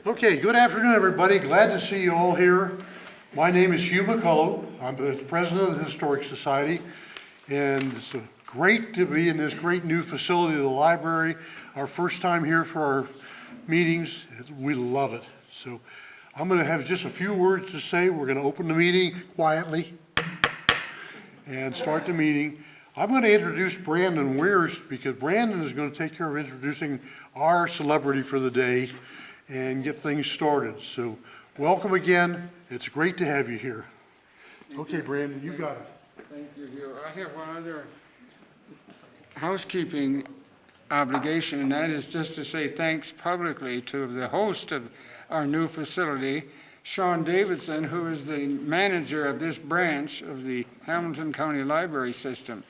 Okay, good afternoon, everybody. Glad to see you all here. My name is Hugh McCullough. I'm the president of the Historic Society, and it's great to be in this great new facility of the library. Our first time here for our meetings. We love it. So I'm going to have just a few words to say. We're going to open the meeting quietly and start the meeting. I'm going to introduce Brandon Weirs because Brandon is going to take care of introducing our celebrity for the day and get things started. So welcome again. It's great to have you here. Okay, Brandon, you got it. Thank you, Hugh. I have one other housekeeping obligation, and that is just to say thanks publicly to the host of our new facility, Sean Davidson, who is the manager of this branch of the Hamilton County Library System.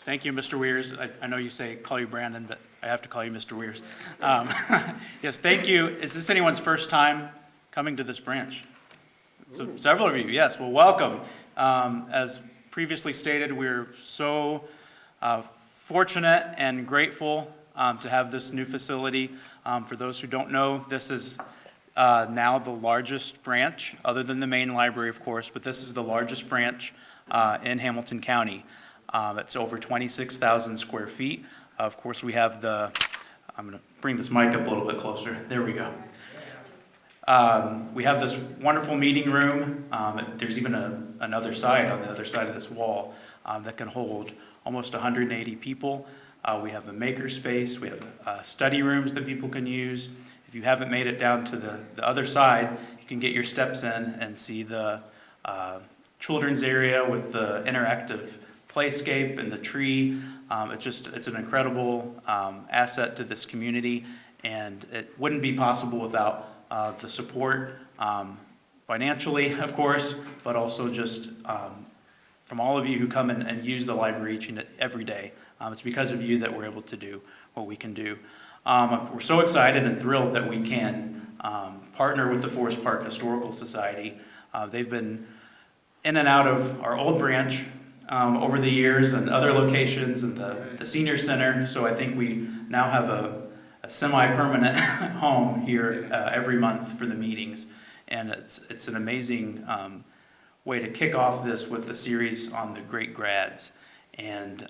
Thank you, Mr. Weirs. I know you say call you Brandon, but I have to call you Mr. Weirs. Yes, thank you. Is this anyone's first time coming to this branch? So several of you, yes. Well, welcome. As previously stated, we're so fortunate and grateful to have this new facility. For those who don't know, this is now the largest branch, other than the main library, of course, but this is the largest branch in Hamilton County. It's over 26,000 square feet. Of course, we have I'm going to bring this mic up a little bit closer. There we go. We have this wonderful meeting room. There's even another side on the other side of this wall that can hold almost 180 people. We have the maker space. We have study rooms that people can use. If you haven't made it down to the other side, you can get your steps in and see the children's area with the interactive playscape and the tree. It's an incredible asset to this community, and it wouldn't be possible without the support financially, of course, but also just from all of you who come and use the library each and every day. It's because of you that we're able to do what we can do. We're so excited and thrilled that we can partner with the Forest Park Historical Society. They've been in and out of our old branch over the years and other locations and the senior center, so I think we now have a semi-permanent home here every month for the meetings, and it's an amazing way to kick off this with the series on the great grads. And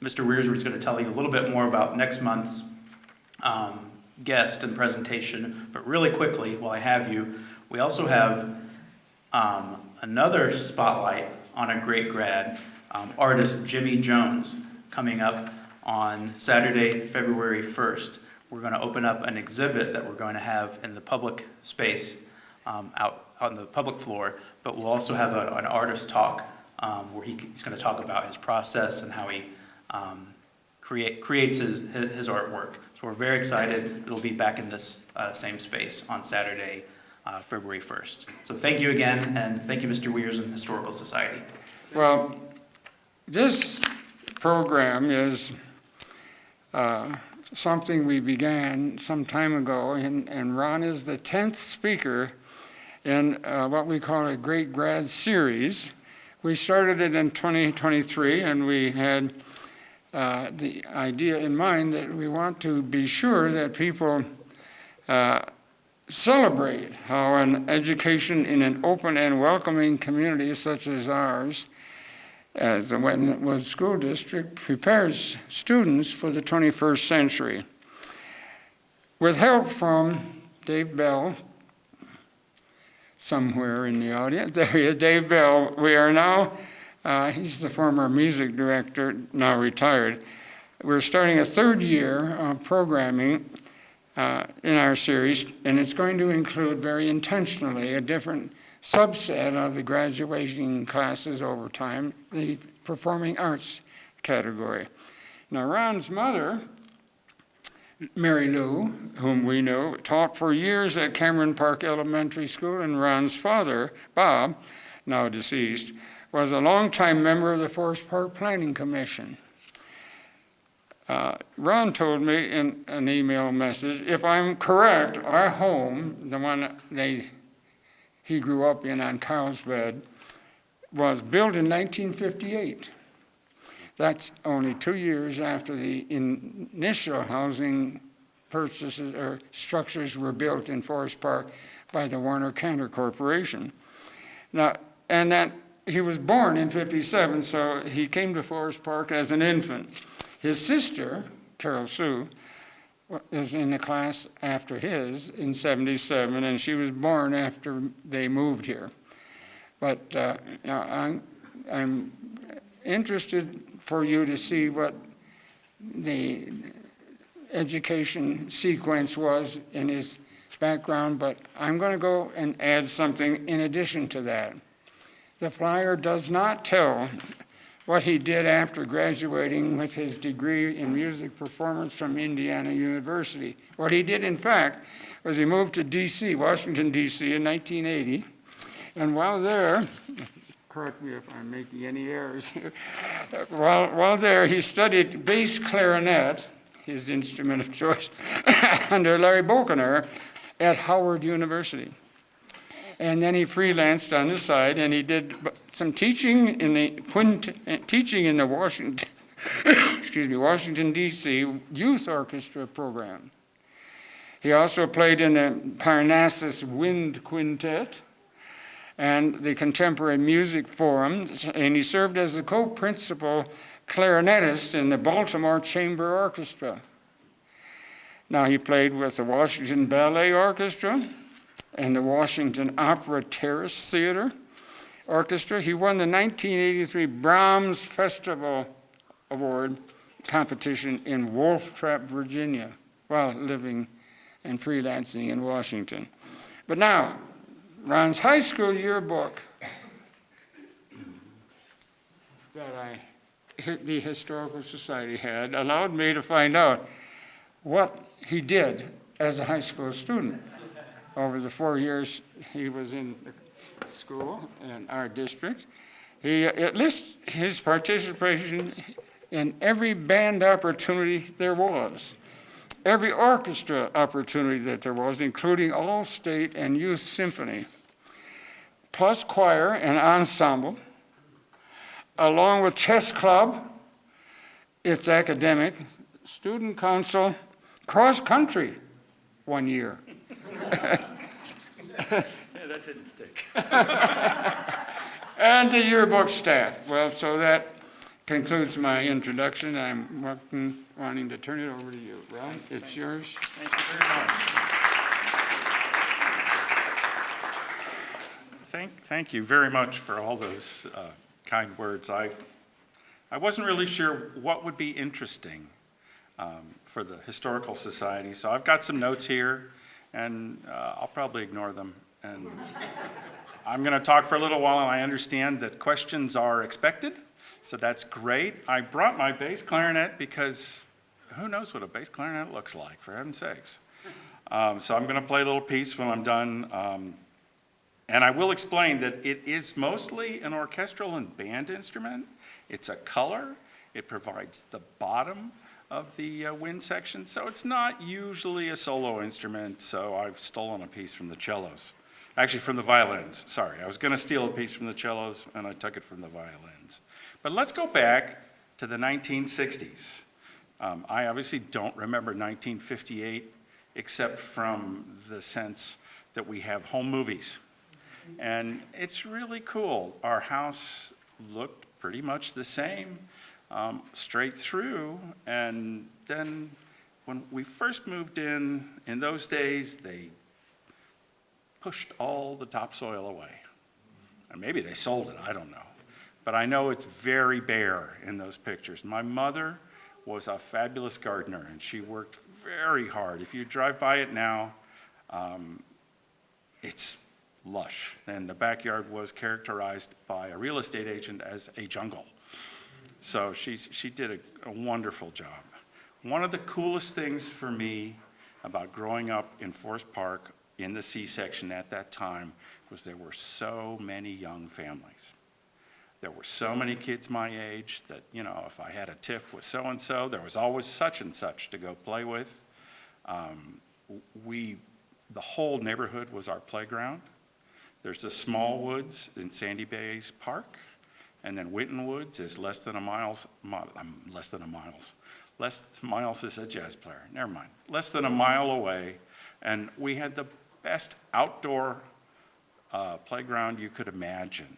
Mr. Weirs is going to tell you a little bit more about next month's guest and presentation, but really quickly, while I have you, we also have another spotlight on a great grad, artist Jimmy Jones, coming up on Saturday, February 1st. We're going to open up an exhibit that we're going to have in the public space out on the public floor, but we'll also have an artist talk where he's going to talk about his process and how he creates his artwork. So we're very excited. It'll be back in this same space on Saturday, February 1st. So thank you again, and thank you, Mr. Weirs and Historical Society. Well, this program is something we began some time ago, and Ron is the 10th speaker in what we call a Great Grad series. We started it in 2023, and we had the idea in mind that we want to be sure that people celebrate how an education in an open and welcoming community such as ours, as the Wettenwood School District, prepares students for the 21st century. With help from Dave Bell, somewhere in the audience, there he is, Dave Bell, we are now, he's the former music director, now retired. We're starting a third year of programming in our series, and it's going to include very intentionally a different subset of the graduating classes over time, the performing arts category. Now, Ron's mother, Mary Lou, whom we know, taught for years at Cameron Park Elementary School, and Ron's father, Bob, now deceased, was a longtime member of the Forest Park Planning Commission. Ron told me in an email message, if I'm correct, our home, the one he grew up in on Carlsbad, was built in 1958. That's only 2 years after the initial housing purchases or structures were built in Forest Park by the Warner Cantor Corporation. Now, and that he was born in 57, so he came to Forest Park as an infant. His sister, Carol Sue, was in the class after his in 77, and she was born after they moved here. But now I'm interested for you to see what the education sequence was in his background, but I'm going to go and add something in addition to that. The flyer does not tell what he did after graduating with his degree in music performance from Indiana University. What he did, in fact, was he moved to D.C., Washington, D.C. in 1980, and while there, correct me if I'm making any errors here, while there he studied bass clarinet, his instrument of choice, under Larry Bokener at Howard University. And then he freelanced on the side, and he did some teaching in the Washington, Washington, D.C. Youth Orchestra program. He also played in the Parnassus Wind Quintet and the Contemporary Music Forum, and he served as the co-principal clarinetist in the Baltimore Chamber Orchestra. Now he played with the Washington Ballet Orchestra and the Washington Opera Terrace Theater Orchestra. He won the 1983 Brahms Festival Award competition in Wolf Trap, Virginia, while living and freelancing in Washington. But now, Ron's high school yearbook that the Historical Society had allowed me to find out what he did as a high school student. Over the 4 years he was in the school in our district, it lists his participation in every band opportunity there was, every orchestra opportunity that there was, including all state and youth symphony, plus choir and ensemble, along with chess club, its academic, student council, cross country 1 year. Yeah, that didn't stick. And the yearbook staff. Well, so that concludes my introduction. I'm wanting to turn it over to you. Ron, it's yours. Thank you very much. Thank you very much for all those kind words. I wasn't really sure what would be interesting for the Historical Society, so I've got some notes here, and I'll probably ignore them. And I'm going to talk for a little while, and I understand that questions are expected, so that's great. I brought my bass clarinet because who knows what a bass clarinet looks like, for heaven's sakes. So I'm going to play a little piece when I'm done. And I will explain that it is mostly an orchestral and band instrument. It's a color. It provides the bottom of the wind section, so it's not usually a solo instrument, so I've stolen a piece from the cellos. Actually, from the violins, sorry. I was going to steal a piece from the cellos, and I took it from the violins. But let's go back to the 1960s. I obviously don't remember 1958, except from the sense that we have home movies. And it's really cool. Our house looked pretty much the same straight through. And then when we first moved in those days, they pushed all the topsoil away. And maybe they sold it, I don't know. But I know it's very bare in those pictures. My mother was a fabulous gardener, and she worked very hard. If you drive by it now, it's lush, and the backyard was characterized by a real estate agent as a jungle. So she did a wonderful job. One of the coolest things for me about growing up in Forest Park in the C-section at that time was there were so many young families. There were so many kids my age that, you know, if I had a tiff with so-and-so, there was always such and such to go play with. The whole neighborhood was our playground. There's the Small Woods in Sandy Bay's Park, And then Winton Woods is less miles is a jazz player, never mind. Less than a mile away, and we had the best outdoor playground you could imagine.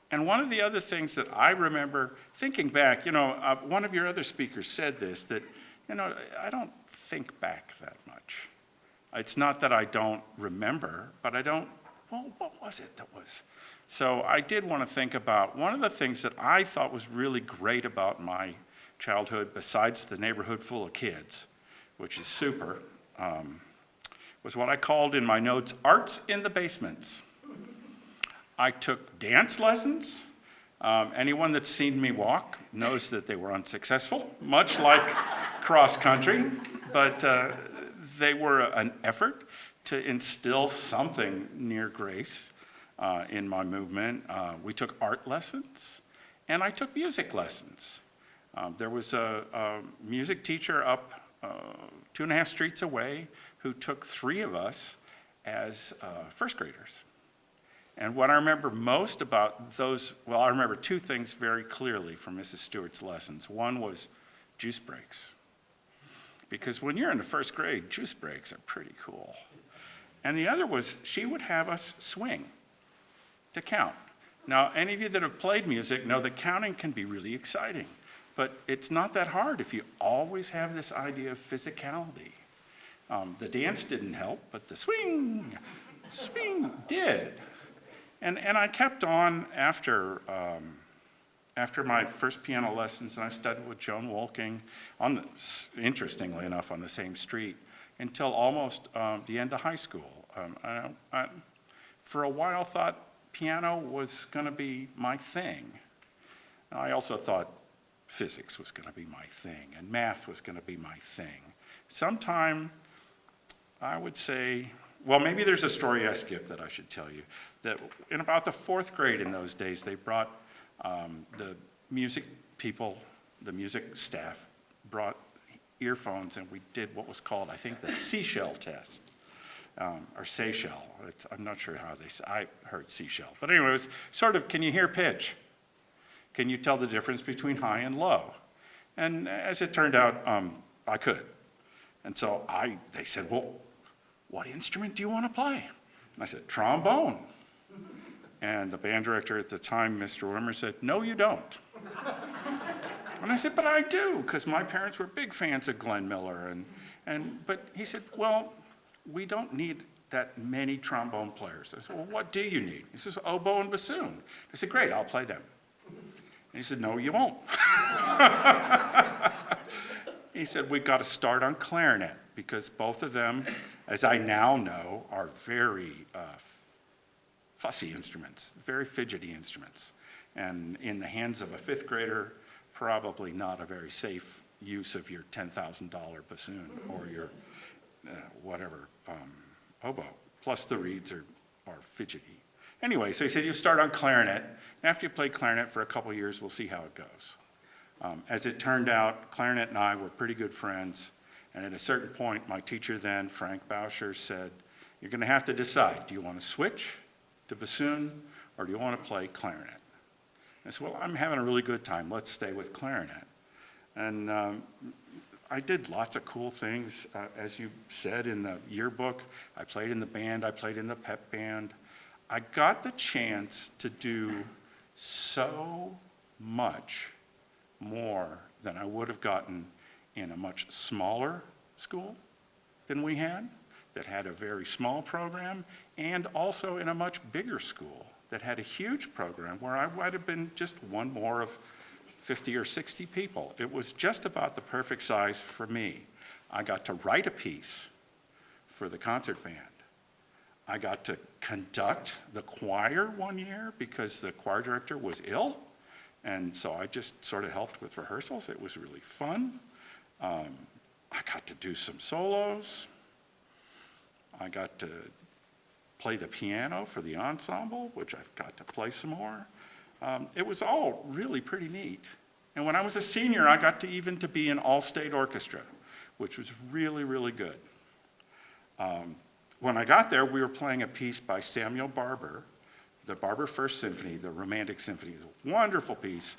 And one of the other things that I remember thinking back, one of your other speakers said this, that, I don't think back that much. It's not that I don't remember, but what was it that was? So I did want to think about one of the things that I thought was really great about my childhood, besides the neighborhood full of kids, which is super, was what I called in my notes, arts in the basements. I took dance lessons. Anyone that's seen me walk knows that they were unsuccessful, much like cross country, but they were an effort to instill something near grace in my movement. We took art lessons, and I took music lessons. There was a music teacher up 2.5 streets away who took 3 of us as first graders. And what I remember most about those, I remember 2 things very clearly from Mrs. Stewart's lessons. One was juice breaks. Because when you're in the first grade, juice breaks are pretty cool. And the other was she would have us swing to count. Now, any of you that have played music know that counting can be really exciting, but it's not that hard if you always have this idea of physicality. The dance didn't help, but the swing did. And I kept on after my first piano lessons, and I studied with Joan Wolking, interestingly enough, on the same street, until almost the end of high school. I for a while thought piano was going to be my thing. I also thought physics was going to be my thing, and math was going to be my thing. Sometime, I would say, maybe there's a story I skipped that I should tell you, that in about the 4th grade in those days, they brought the music people, the music staff, brought earphones, and we did what was called, I think, the seashell test, or Seychelle. I'm not sure how they say. I heard seashell. But anyway, it was sort of, can you hear pitch? Can you tell the difference between high and low? And as it turned out, I could. And so they said, well, what instrument do you want to play? And I said, trombone. And the band director at the time, Mr. Wimmer, said, no, you don't. And I said, but I do, because my parents were big fans of Glenn Miller. But he said, well, we don't need that many trombone players. I said, well, what do you need? He says, oboe and bassoon. I said, great, I'll play them. And he said, no, you won't. He said, we've got to start on clarinet, because both of them, as I now know, are very fussy instruments, very fidgety instruments. And in the hands of a 5th grader, probably not a very safe use of your $10,000 bassoon or your whatever oboe. Plus the reeds are fidgety. Anyway, so he said, you start on clarinet. And after you play clarinet for a couple of years, we'll see how it goes. As it turned out, clarinet and I were pretty good friends. And at a certain point, my teacher then, Frank Bauscher, said, you're going to have to decide. Do you want to switch to bassoon, or do you want to play clarinet? I said, well, I'm having a really good time. Let's stay with clarinet. And I did lots of cool things. As you said in the yearbook, I played in the band, I played in the pep band. I got the chance to do so much more than I would have gotten in a much smaller school than we had, that had a very small program, and also in a much bigger school that had a huge program where I might have been just one more of 50 or 60 people. It was just about the perfect size for me. I got to write a piece for the concert band. I got to conduct the choir one year because the choir director was ill, and so I just sort of helped with rehearsals. It was really fun. I got to do some solos. I got to play the piano for the ensemble, which I've got to play some more. It was all really pretty neat. And when I was a senior, I got to even to be in all-state orchestra, which was really, really good. When I got there, we were playing a piece by Samuel Barber, the Barber First Symphony, the Romantic Symphony, is a wonderful piece,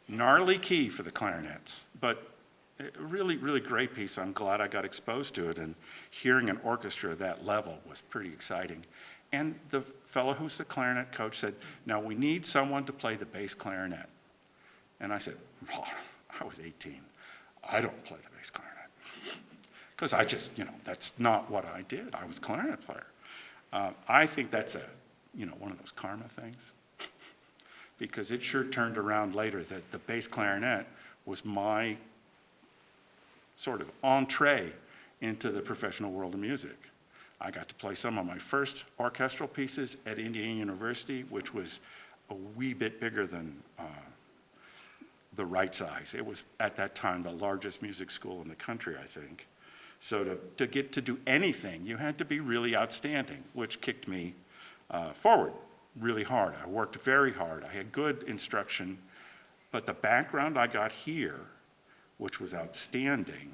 gnarly key for the clarinets, but a really, really great piece. I'm glad I got exposed to it, and hearing an orchestra at that level was pretty exciting. And the fellow who's the clarinet coach said, now we need someone to play the bass clarinet. And I said, well, I was 18. I don't play the bass clarinet. Because I just, that's not what I did. I was a clarinet player. I think that's one of those karma things. Because it sure turned around later that the bass clarinet was my sort of entree into the professional world of music. I got to play some of my first orchestral pieces at Indiana University, which was a wee bit bigger than the right size. It was, at that time, the largest music school in the country, I think. So to get to do anything, you had to be really outstanding, which kicked me forward really hard. I worked very hard. I had good instruction. But the background I got here, which was outstanding,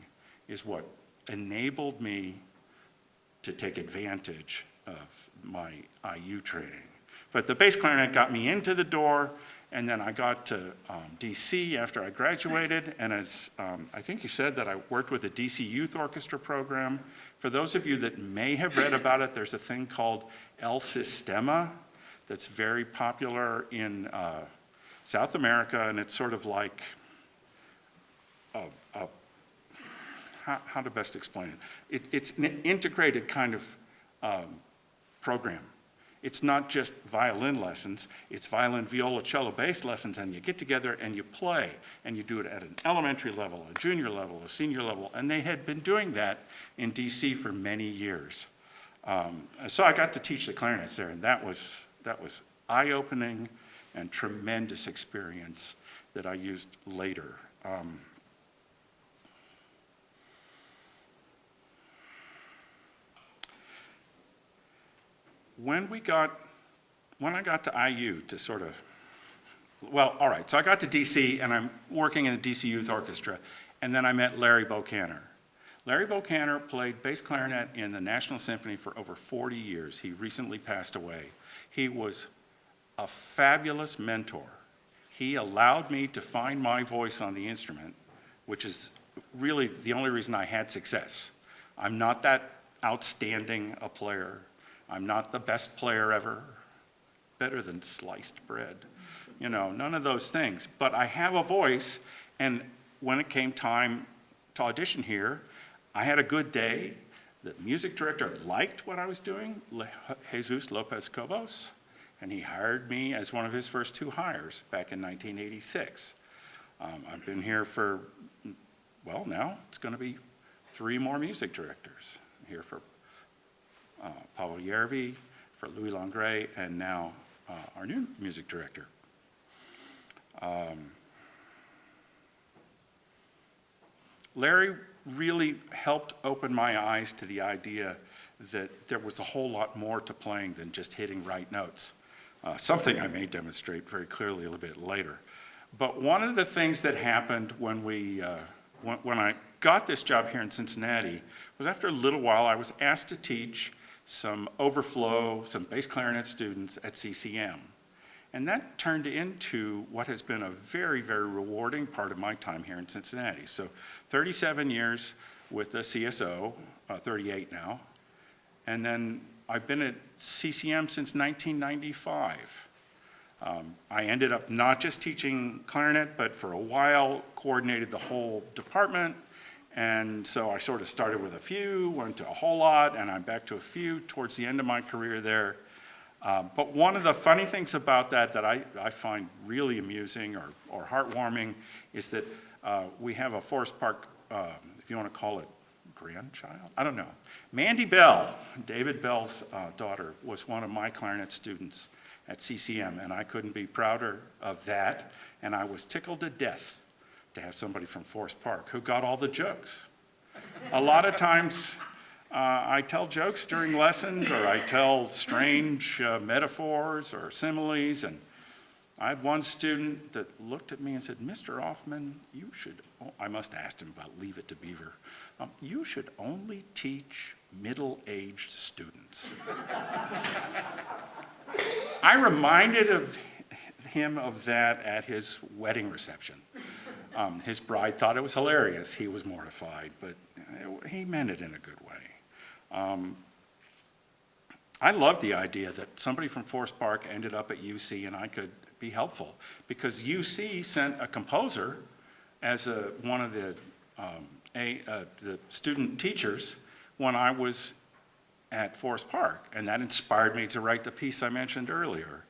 is what enabled me to take advantage of my IU training. But the bass clarinet got me into the door, and then I got to DC after I graduated, and as I think you said that I worked with the DC Youth Orchestra program. For those of you that may have read about it, there's a thing called El Sistema that's very popular in South America, and it's sort of like, how to best explain it? It's an integrated kind of program. It's not just violin lessons, it's violin, viola, cello, bass lessons, and you get together and you play, and you do it at an elementary level, a junior level, a senior level, and they had been doing that in DC for many years. So I got to teach the clarinets there, and that was eye-opening and tremendous experience that I used later. When I got to IU to sort of, well, all right, so I got to DC and I'm working in the DC Youth Orchestra, and then I met Larry Bokaner. Larry Bokaner played bass clarinet in the National Symphony for over 40 years. He recently passed away. He was a fabulous mentor. He allowed me to find my voice on the instrument, which is really the only reason I had success. I'm not that outstanding a player. I'm not the best player ever, better than sliced bread. None of those things. But I have a voice, and when it came time to audition here, I had a good day. The music director liked what I was doing, Jesus Lopez Cobos, and he hired me as one of his first 2 hires back in 1986. I've been here for, well, now it's going to be 3 more music directors. I'm here for Pavel Yervi, for Louis Langray, and now our new music director. Larry really helped open my eyes to the idea that there was a whole lot more to playing than just hitting right notes, something I may demonstrate very clearly a little bit later. But one of the things that happened when I got this job here in Cincinnati was after a little while I was asked to teach some bass clarinet students at CCM. And that turned into what has been a very, very rewarding part of my time here in Cincinnati. So 37 years with the CSO, 38 now. And then I've been at CCM since 1995. I ended up not just teaching clarinet, but for a while coordinated the whole department. And so I sort of started with a few, went to a whole lot, and I'm back to a few towards the end of my career there. But one of the funny things about that I find really amusing or heartwarming is that we have a Forest Park, if you want to call it grandchild, I don't know. Mandy Bell, David Bell's daughter, was one of my clarinet students at CCM, and I couldn't be prouder of that, and I was tickled to death to have somebody from Forest Park who got all the jokes. A lot of times I tell jokes during lessons, or I tell strange metaphors or similes, and I had one student that looked at me and said, Mr. Aufmann, you should, I must have asked him about Leave It to Beaver, you should only teach middle-aged students. I reminded of him of that at his wedding reception. His bride thought it was hilarious. He was mortified, but he meant it in a good way. I love the idea that somebody from Forest Park ended up at UC and I could be helpful, because UC sent a composer as one of the student teachers when I was at Forest Park, and that inspired me to write the piece I mentioned earlier.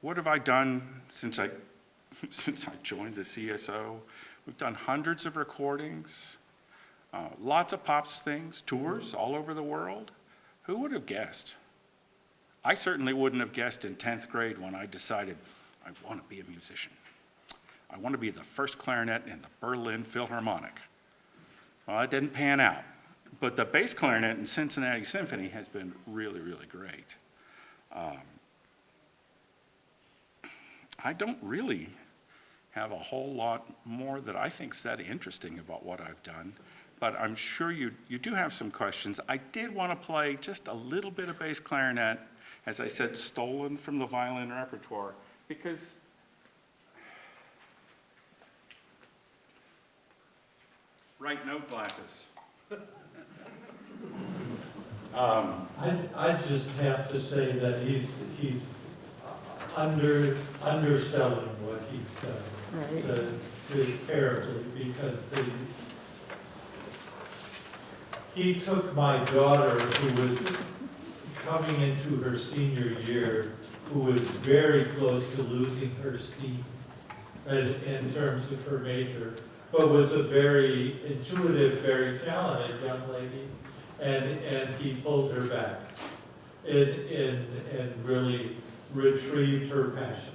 What have I done since I joined the CSO? We've done hundreds of recordings, lots of pops things, tours all over the world. Who would have guessed? I certainly wouldn't have guessed in 10th grade when I decided I want to be a musician. I want to be the first clarinet in the Berlin Philharmonic. Well, it didn't pan out, but the bass clarinet in Cincinnati Symphony has been really, really great. I don't really have a whole lot more that I think's that interesting about what I've done, but I'm sure you do have some questions. I did want to play just a little bit of bass clarinet, as I said, stolen from the violin repertoire, because right note glasses. I just have to say that he's underselling what he's done. Terribly, because he took my daughter, who was coming into her senior year, who was very close to losing her steam in terms of her major, but was a very intuitive, very talented young lady, and he pulled her back and really retrieved her passion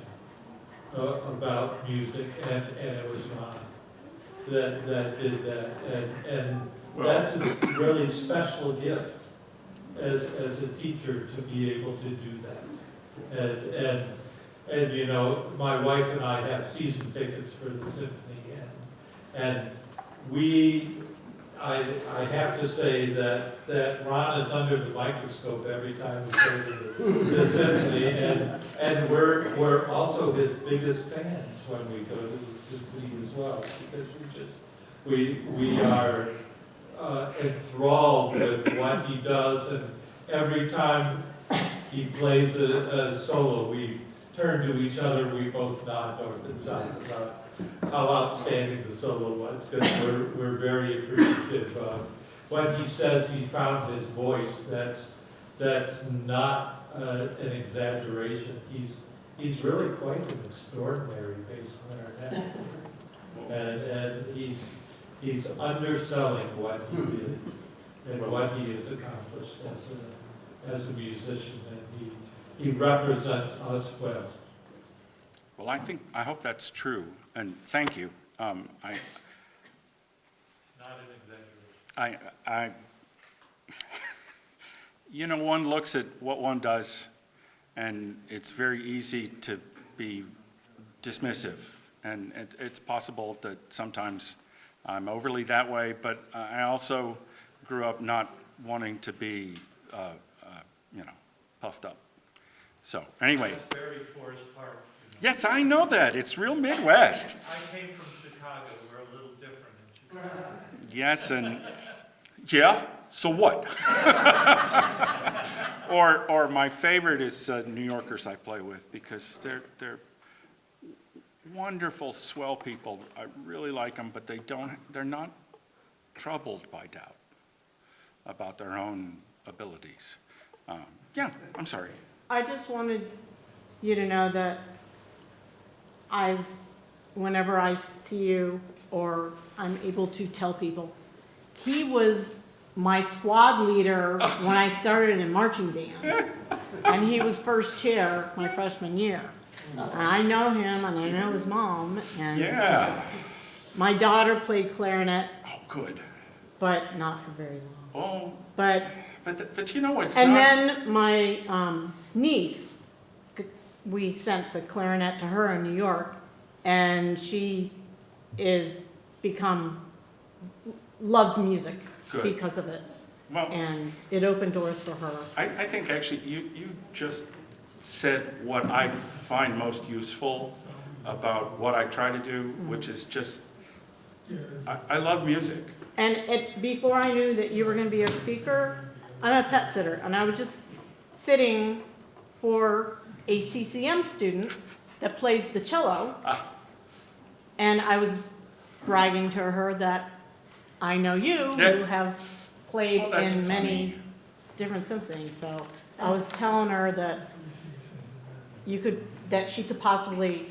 about music, and it was Ron that did that, and that's a really special gift as a teacher, to be able to do that. And you know, my wife and I have season tickets for the symphony, and I have to say that Ron is under the microscope every time we go to the symphony, and we're also his biggest fans when we go to the symphony as well, because we are enthralled with what he does, and every time he plays a solo, we turn to each other, we both nod over the top about how outstanding the solo was, because we're very appreciative of when he says he found his voice. That's not an exaggeration. He's really quite an extraordinary bass clarinet, and he's underselling what he did and what he has accomplished as a musician, and he represents us well. Well, I hope that's true, and thank you. Not an exaggeration. You know, one looks at what one does, and it's very easy to be dismissive, and it's possible that sometimes I'm overly that way, but I also grew up not wanting to be, puffed up. So anyway. That's very Forest Park. Yes, I know that. It's real Midwest. I came from Chicago. We're a little different in Chicago. Yes, and yeah, so what? Or my favorite is New Yorkers I play with, because they're wonderful, swell people. I really like them, but they're not troubled by doubt about their own abilities. Yeah, I'm sorry. I just wanted you to know that whenever I see you, or I'm able to tell people, he was my squad leader when I started in marching band. And he was first chair my freshman year. And I know him, and I know his mom, and Yeah. my daughter played clarinet, Oh, good. but not for very long. Oh, But but you know, it's And not. then my niece, we sent the clarinet to her in New York, and she loves music. Good. because of it. Well, And it opened doors for her. I think actually you just said what I find most useful about what I try to do, which is just, I love music. And before I knew that you were gonna be a speaker, I'm a pet sitter, and I was just sitting for a CCM student that plays the cello. And I was bragging to her that I know you, Yeah. who have played Oh, that's in many funny. different symphonies, so I was telling her that that she could possibly,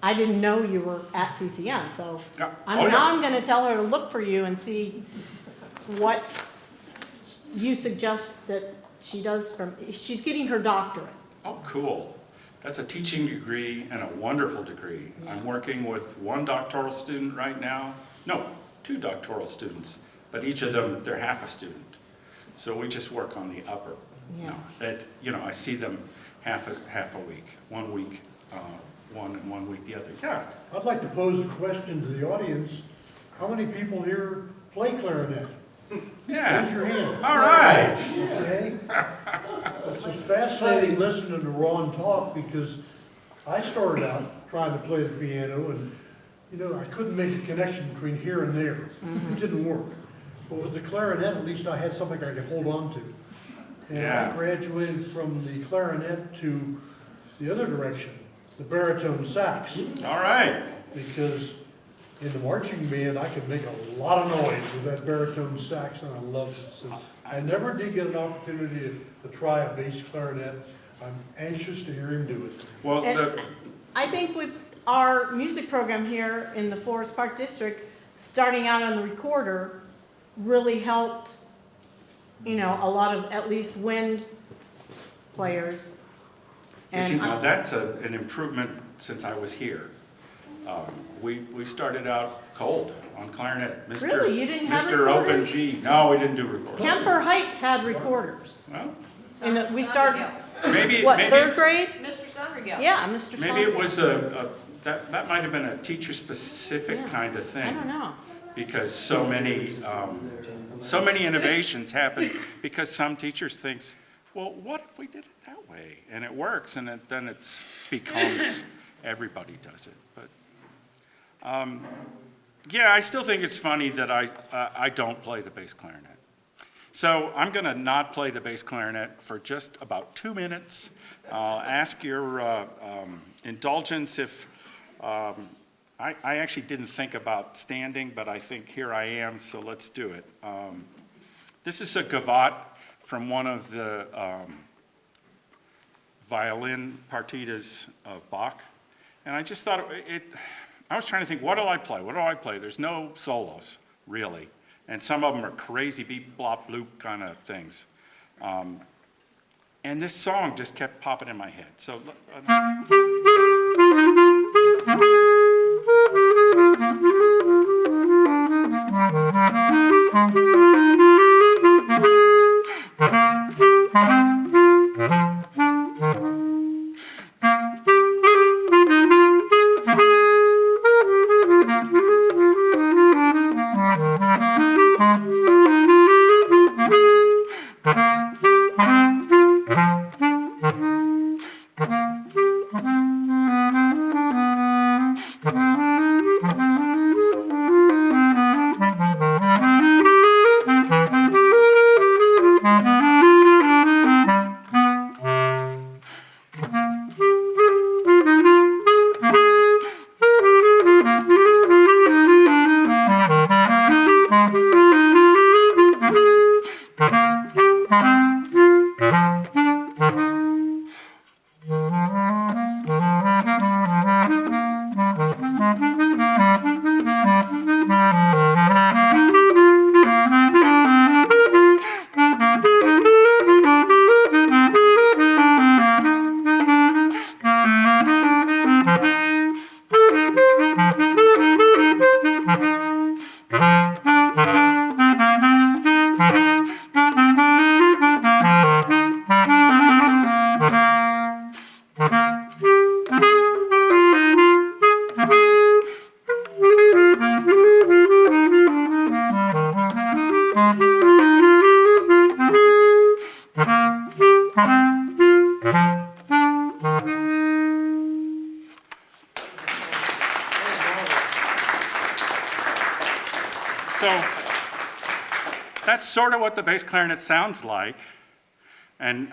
I didn't know you were at CCM, so Yeah. Oh, yeah. now I'm gonna tell her to look for you and see what you suggest that she does she's getting her doctorate. Oh, cool. That's a teaching degree and a wonderful degree. I'm working with one doctoral student right now. No, 2 doctoral students, but each of them, they're half a student. So we just work on the upper. Yeah. No, I see them half a week. 1 week, one and 1 week the other. Yeah. I'd like to pose a question to the audience. How many people here play clarinet? Raise Yeah. your hand. All right. Okay. It's just fascinating listening to Ron talk because I started out trying to play the piano and, I couldn't make a connection between here and there. It didn't work. But with the clarinet, at least I had something I could hold on to. And Yeah. I graduated from the clarinet to the other direction, the baritone sax, All right. because in the marching band, I could make a lot of noise with that baritone sax, and I loved it. So I never did get an opportunity to try a bass clarinet. I'm anxious to hear him do it. Well, And I think with our music program here in the Forest Park District, starting out on the recorder really helped, a lot of at least wind players. you see, And now that's an improvement since I was here. We started out cold on clarinet. Mr. Really? You didn't have Mr. Open recorders? G. No, we didn't do recording. Kemper Heights had recorders. Well, And we started, maybe, what, maybe, third grade? Mr. Summergill. Yeah, Mr. maybe it Sonny. was that might have been a teacher-specific Yeah. kind of thing. I don't know. Because so many innovations happen because some teachers thinks, well, what if we did it that way? And it works, and then it becomes everybody does it. But yeah, I still think it's funny that I don't play the bass clarinet. So I'm going to not play the bass clarinet for just about 2 minutes. I'll ask your indulgence if I actually didn't think about standing, but I think here I am, so let's do it. This is a gavotte from one of the violin partitas of Bach. And I just thought I was trying to think, what do I play? What do I play? There's no solos, really. And some of them are crazy beep, blop, bloop kind of things. And this song just kept popping in my head. So. So that's sort of what the bass clarinet sounds like. And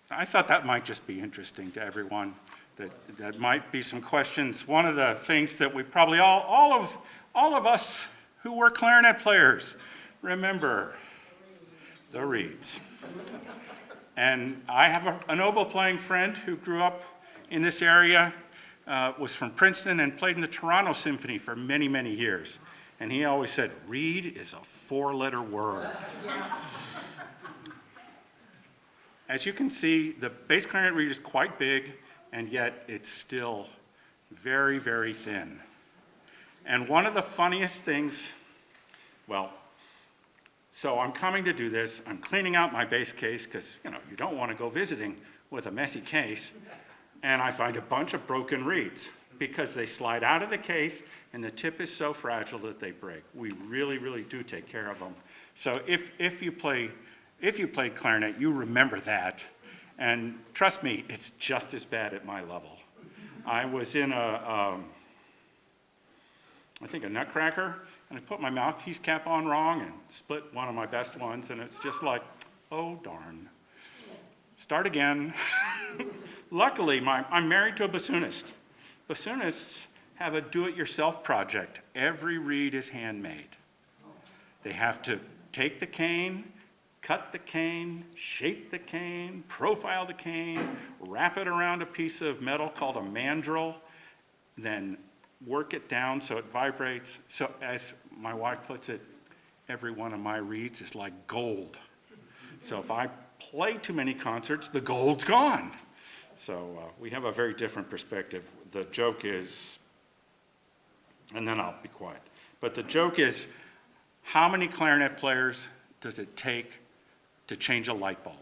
I thought that might just be interesting to everyone, that might be some questions. One of the things that we probably all of us who were clarinet players remember, the reeds. And I have an oboe playing friend who grew up in this area, was from Princeton and played in the Toronto Symphony for many, many years. And he always said, reed is a 4-letter word. As you can see, the bass clarinet reed is quite big, and yet it's still very, very thin. And one of the funniest things, well, so I'm coming to do this. I'm cleaning out my bass case because, you don't want to go visiting with a messy case. And I find a bunch of broken reeds because they slide out of the case and the tip is so fragile that they break. We really, really do take care of them. So if you played clarinet, you remember that. And trust me, it's just as bad at my level. I was in I think a Nutcracker, and I put my mouthpiece cap on wrong and split one of my best ones, and it's just like, oh darn. Start again. Luckily, I'm married to a bassoonist. Bassoonists have a do-it-yourself project. Every reed is handmade. They have to take the cane, cut the cane, shape the cane, profile the cane, wrap it around a piece of metal called a mandrel, then work it down so it vibrates. So as my wife puts it, every one of my reeds is like gold. So if I play too many concerts, the gold's gone. So we have a very different perspective. The joke is, and then I'll be quiet, but the joke is, how many clarinet players does it take to change a light bulb?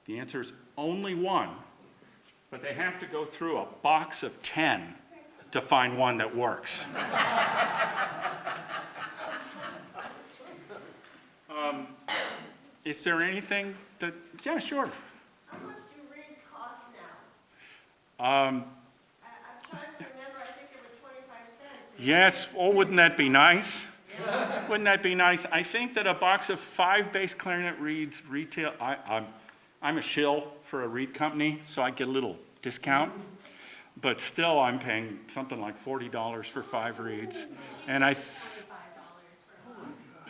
The answer is only one, but they have to go through a box of 10 to find one that works. Is there anything that, yeah, sure. How much do reeds cost now? I'm trying to remember, I think they were 25 cents. Yes, oh, wouldn't that be nice? Wouldn't that be nice? I think that a box of 5 bass clarinet reeds retail, I'm a shill for a reed company, so I get a little discount. But still, I'm paying something like $40 for 5 reeds. And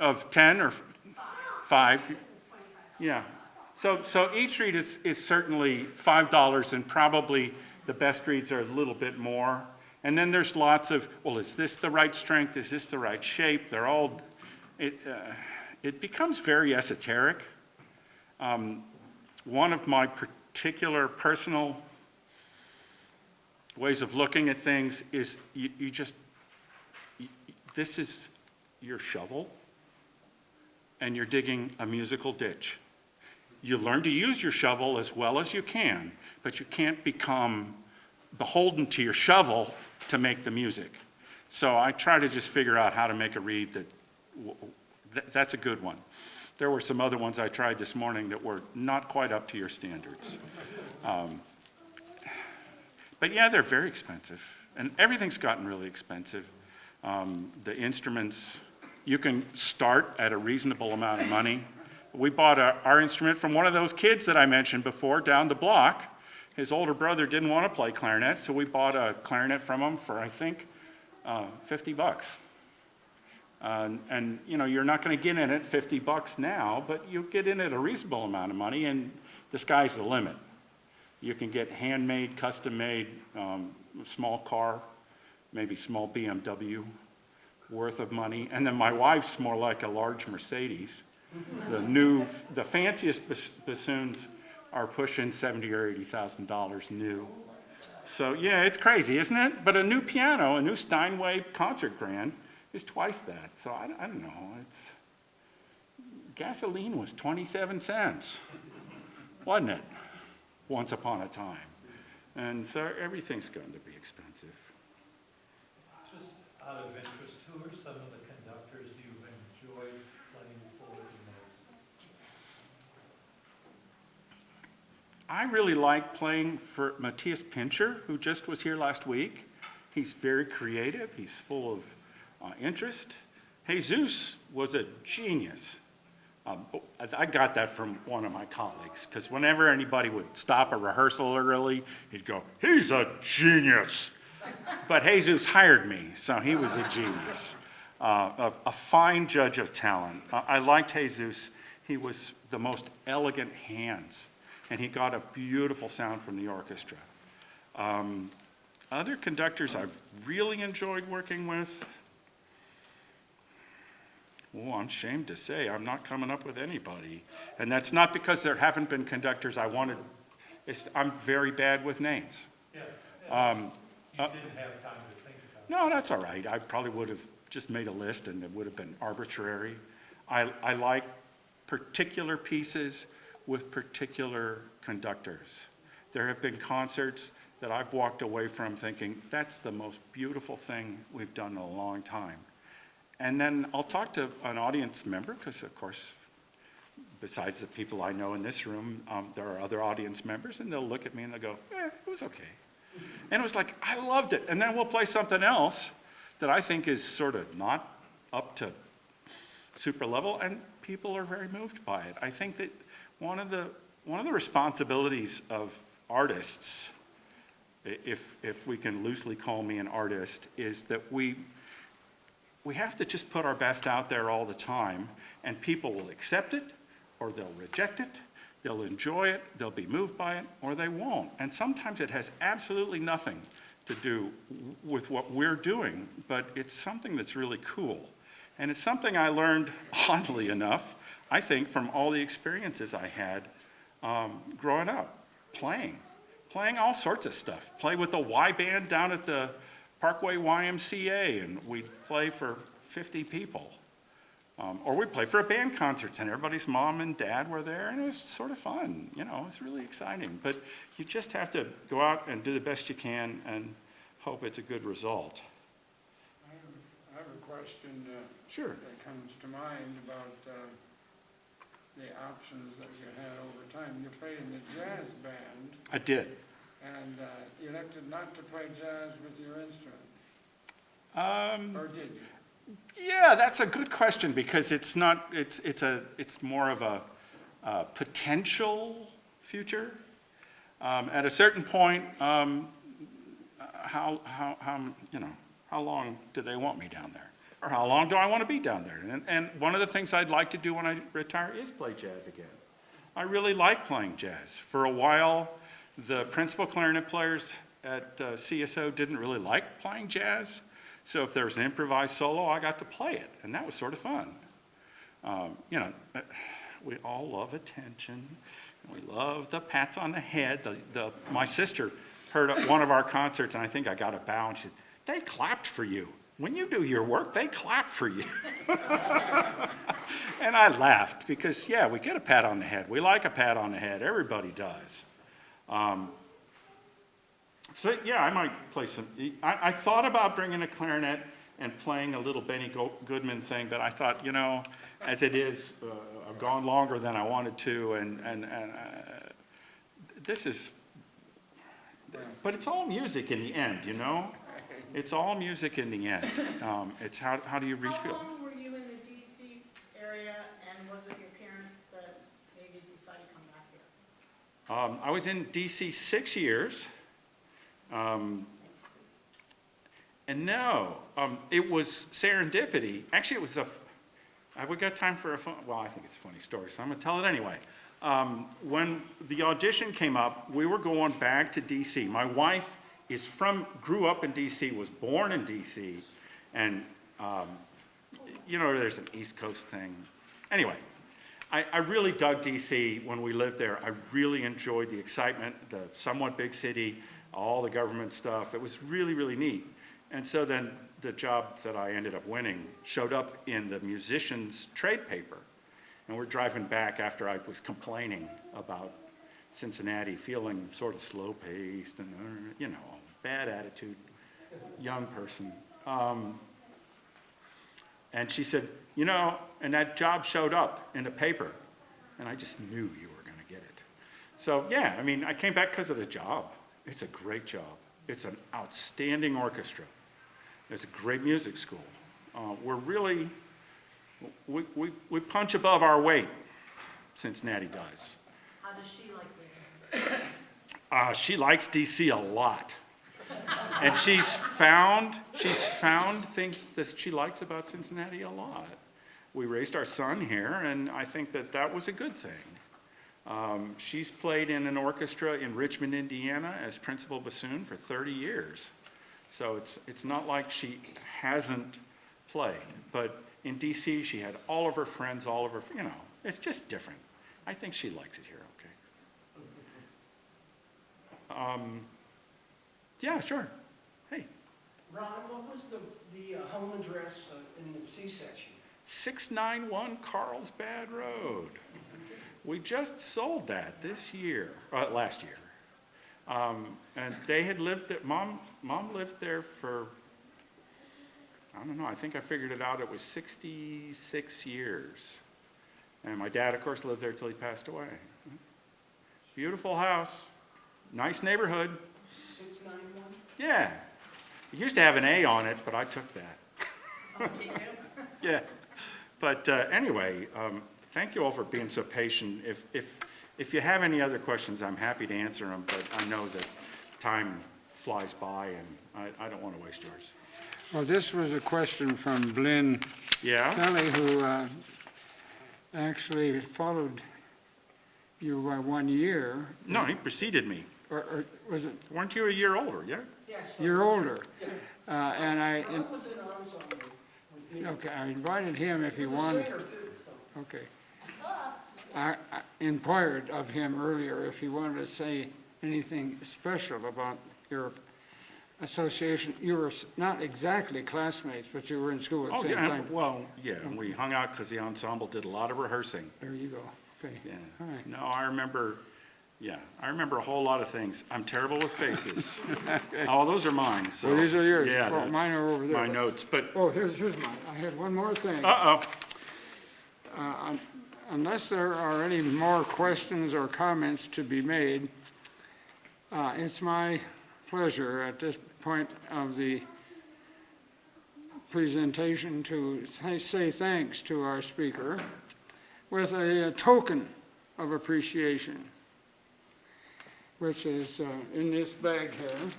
of 10 or 5, yeah. So each reed is certainly $5, and probably the best reeds are a little bit more. And then there's lots of, well, is this the right strength? Is this the right shape? They're all, it becomes very esoteric. One of my particular personal ways of looking at things is this is your shovel, and you're digging a musical ditch. You learn to use your shovel as well as you can, but you can't become beholden to your shovel to make the music. So I try to just figure out how to make a reed that's a good one. There were some other ones I tried this morning that were not quite up to your standards. But yeah, they're very expensive, and everything's gotten really expensive. The instruments, you can start at a reasonable amount of money. We bought our instrument from one of those kids that I mentioned before down the block. His older brother didn't want to play clarinet, so we bought a clarinet from him for, I think, $50. And you're not going to get in it $50 now, but you'll get in it a reasonable amount of money, and the sky's the limit. You can get handmade, custom-made, small car, maybe small BMW worth of money. And then my wife's more like a large Mercedes. The fanciest bassoons are pushing $70,000 or $80,000 new. So yeah, it's crazy, isn't it? But a new piano, a new Steinway concert grand is twice that. So I don't know. Gasoline was 27 cents, wasn't it? Once upon a time. And so everything's going to be expensive. Just out of interest, who are some of the conductors you've enjoyed playing for the most? I really like playing for Matthias Pincher, who just was here last week. He's very creative. He's full of interest. Jesus was a genius. I got that from one of my colleagues, because whenever anybody would stop a rehearsal early, he'd go, "He's a genius." But Jesus hired me, so he was a genius. A fine judge of talent. I liked Jesus. He was the most elegant hands, and he got a beautiful sound from the orchestra. Other conductors I've really enjoyed working with, I'm ashamed to say I'm not coming up with anybody. And that's not because there haven't been conductors I wanted. I'm very bad with names. You didn't have time to think about it. No, that's all right. I probably would have just made a list and it would have been arbitrary. I like particular pieces with particular conductors. There have been concerts that I've walked away from thinking, that's the most beautiful thing we've done in a long time. And then I'll talk to an audience member, because of course, besides the people I know in this room, there are other audience members, and they'll look at me and they'll go, it was okay. And it was like, I loved it. And then we'll play something else that I think is sort of not up to super level, and people are very moved by it. I think that one of the responsibilities of artists, if we can loosely call me an artist, is that we have to just put our best out there all the time, and people will accept it, or they'll reject it, they'll enjoy it, they'll be moved by it, or they won't. And sometimes it has absolutely nothing to do with what we're doing, but it's something that's really cool. And it's something I learned, oddly enough, I think, from all the experiences I had growing up, playing all sorts of stuff. Play with the Y band down at the Parkway YMCA, and we'd play for 50 people. Or we'd play for a band concerts, and everybody's mom and dad were there, and it was sort of fun. You know, it's really exciting. But you just have to go out and do the best you can and hope it's a good result. I have a question Sure. that comes to mind about the options that you had over time. You played in the jazz band, I did. and you elected not to play jazz with your instrument, or did you? Yeah, that's a good question, because it's not, it's more of a potential future. At a certain point, how long do they want me down there? Or how long do I want to be down there? And one of the things I'd like to do when I retire is play jazz again. I really like playing jazz. For a while, the principal clarinet players at CSO didn't really like playing jazz. So if there was an improvised solo, I got to play it, and that was sort of fun. We all love attention. We love the pats on the head. My sister heard at one of our concerts, and I think I got a bow, and she said, "They clapped for you. When you do your work, they clap for you." And I laughed, because, yeah, we get a pat on the head. We like a pat on the head. Everybody does. So, yeah, I might play some. I thought about bringing a clarinet and playing a little Benny Goodman thing, but I thought, as it is, I've gone longer than I wanted to, and this is, but it's all music in the end, It's all music in the end. It's how do you reach How people? long were you in the DC area, and was it your parents that made you decide to come back here? I was in DC 6 years. And no, it was serendipity. Actually, it was have we got time for a fun? Well, I think it's a funny story, so I'm going to tell it anyway. When the audition came up, we were going back to DC. My wife grew up in DC, was born in DC, and there's an East Coast thing. Anyway, I really dug DC when we lived there. I really enjoyed the excitement, the somewhat big city, all the government stuff. It was really, really neat. And so then the job that I ended up winning showed up in the musician's trade paper. And we're driving back after I was complaining about Cincinnati, feeling sort of slow-paced and, bad attitude, young person. And she said, and that job showed up in the paper. And I just knew you were going to get it. So, yeah, I mean, I came back because of the job. It's a great job. It's an outstanding orchestra. It's a great music school. We're really, we punch above our weight, Cincinnati does. How does she like it? She likes DC a lot. And she's found things that she likes about Cincinnati a lot. We raised our son here, and I think that was a good thing. She's played in an orchestra in Richmond, Indiana as principal bassoon for 30 years. So it's not like she hasn't played. But in DC, she had all of her friends, all of her, it's just different. I think she likes it here, okay? Yeah, sure. Hey. Ron, what was the home address in the C-section? 691 Carlsbad Road. We just sold that last year. And they had lived there, Mom lived there for, I don't know, I think I figured it out, it was 66 years. And my dad, of course, lived there till he passed away. Beautiful house, nice neighborhood. 691? Yeah. It used to have an A on it, but I took that. Oh, did you? Yeah. But anyway, thank you all for being so patient. If you have any other questions, I'm happy to answer them, but I know that time flies by, and I don't want to waste yours. Well, this was a question from Blinn Yeah? Kelly, who actually followed you by 1 year, No, he preceded me. or was it Weren't you a year older, yeah? Yes. year older? And Ron was in ensemble with me. okay, I invited him if he He was a wanted. singer too, so. Okay. I inquired of him earlier if he wanted to say anything special about your association. You were not exactly classmates, but you were in school at the Oh, same yeah, time. well, yeah, we hung out because the ensemble did a lot of rehearsing. There you go. Okay. Yeah. All right. No, I remember a whole lot of things. I'm terrible with faces. Oh, those are mine, so. Well, these are yours. Yeah, Well, that's mine are over there. my notes, but, Oh, here's mine. I had one more thing. uh-oh. Unless there are any more questions or comments to be made, it's my pleasure at this point of the presentation to say thanks to our speaker with a token of appreciation, which is in this bag here.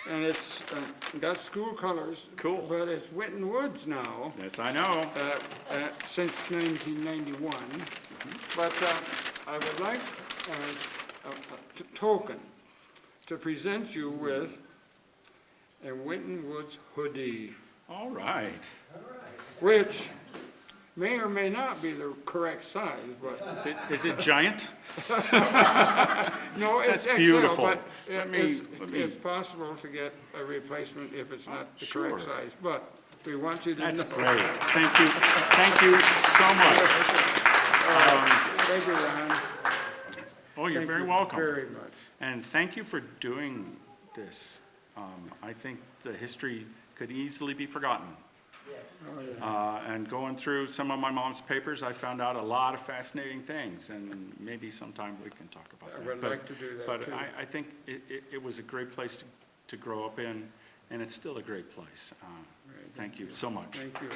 And it's got school colors. Cool. But it's Winton Woods now. Yes, I know. Since 1991. But I would like a token to present you with a Winton Woods hoodie, All right. which may or may not be the correct size, but Is it giant? no, it's That's XL, beautiful. but Let me- it's possible to get a replacement if it's not the correct Sure. size. But we want you to know. That's great. Thank you. Thank you so much. Thank you, Ron. Oh, you're Thank very you welcome. very much. And thank you for doing this. I think the history could easily be forgotten. And going through some of my mom's papers, I found out a lot of fascinating things, and maybe sometime we can talk about that. I would like to do that, But too. I think it was a great place to grow up in, and it's still a great place. Thank you so much. Thank you.